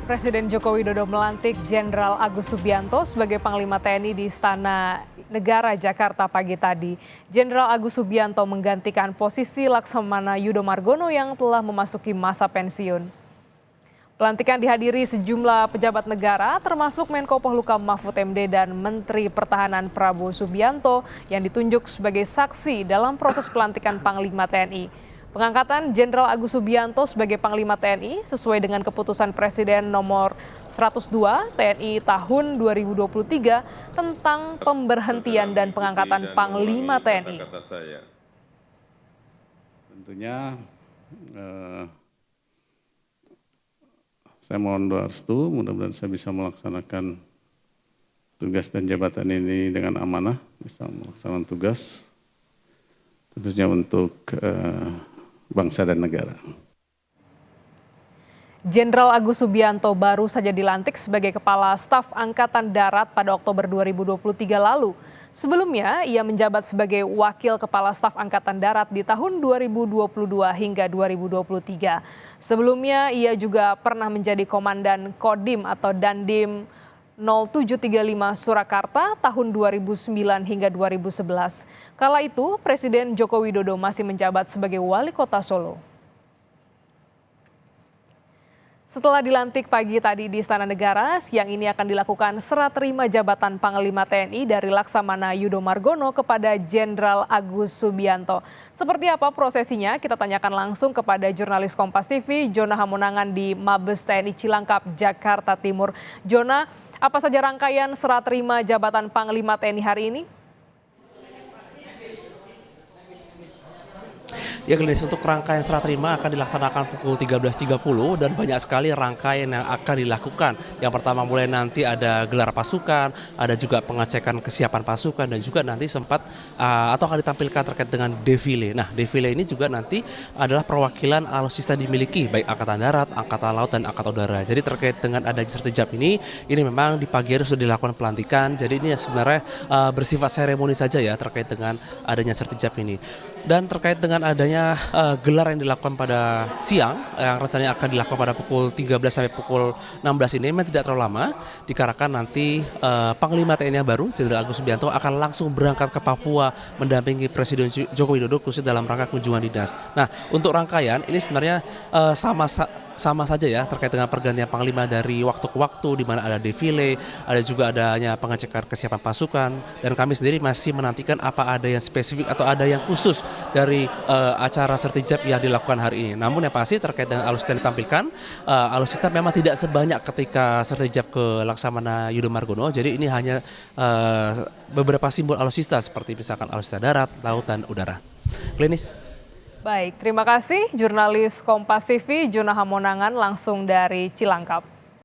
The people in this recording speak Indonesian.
Presiden Joko Widodo melantik Jenderal Agus Subianto sebagai Panglima TNI di Istana Negara Jakarta pagi tadi. Jenderal Agus Subianto menggantikan posisi Laksamana Yudo Margono yang telah memasuki masa pensiun. Pelantikan dihadiri sejumlah pejabat negara termasuk Menko Polhukam Mahfud MD dan Menteri Pertahanan Prabowo Subianto yang ditunjuk sebagai saksi dalam proses pelantikan Panglima TNI. Pengangkatan Jenderal Agus Subianto sebagai Panglima TNI sesuai dengan keputusan Presiden nomor 102 TNI tahun 2023 tentang pemberhentian dan pengangkatan Panglima TNI. Tentunya saya mohon doa restu, mudah-mudahan saya bisa melaksanakan tugas dan jabatan ini dengan amanah, bisa melaksanakan tugas tentunya untuk bangsa dan negara. Jenderal Agus Subianto baru saja dilantik sebagai Kepala Staf Angkatan Darat pada Oktober 2023 lalu. Sebelumnya, ia menjabat sebagai Wakil Kepala Staf Angkatan Darat di tahun 2022 hingga 2023. Sebelumnya, ia juga pernah menjadi Komandan Kodim atau Dandim 0735 Surakarta tahun 2009 hingga 2011. Kala itu, Presiden Joko Widodo masih menjabat sebagai Wali Kota Solo. Setelah dilantik pagi tadi di Istana Negara, siang ini akan dilakukan serah terima jabatan Panglima TNI dari Laksamana Yudo Margono kepada Jenderal Agus Subianto. Seperti apa prosesinya? Kita tanyakan langsung kepada jurnalis Kompas TV, Jona Hamonangan di Mabes TNI Cilangkap, Jakarta Timur. Jona, apa saja rangkaian serah terima jabatan Panglima TNI hari ini? Ya, Glenis, untuk rangkaian serah terima akan dilaksanakan pukul 13.30 dan banyak sekali rangkaian yang akan dilakukan. Yang pertama mulai nanti ada gelar pasukan, ada juga pengecekan kesiapan pasukan dan juga nanti sempat atau akan ditampilkan terkait dengan defile. Nah, defile ini juga nanti adalah perwakilan alutsista dimiliki baik Angkatan Darat, Angkatan Laut dan Angkatan Udara. Jadi terkait dengan adanya sertijab ini memang di pagi hari sudah dilakukan pelantikan. Jadi ini sebenarnya bersifat seremoni saja ya terkait dengan adanya sertijab ini. Dan terkait dengan adanya gelar yang dilakukan pada siang, yang rencananya akan dilakukan pada pukul 13 sampai pukul 16 ini memang tidak terlalu lama, dikarenakan nanti Panglima TNI yang baru, Jenderal Agus Subianto akan langsung berangkat ke Papua mendampingi Presiden Joko Widodo khusus dalam rangka kunjungan dinas. Nah, untuk rangkaian ini sebenarnya sama saja ya terkait dengan pergantian Panglima dari waktu ke waktu, di mana ada defile, ada juga adanya pengecekan kesiapan pasukan, dan kami sendiri masih menantikan apa ada yang spesifik atau ada yang khusus dari acara sertijab yang dilakukan hari ini. Namun yang pasti terkait dengan alutsista yang ditampilkan, alutsista memang tidak sebanyak ketika sertijab ke Laksamana Yudo Margono, jadi ini hanya beberapa simbol alutsista seperti misalkan alutsista darat, laut, dan udara. Glenis. Baik, terima kasih jurnalis Kompas TV Jona Hamonangan langsung dari Cilangkap.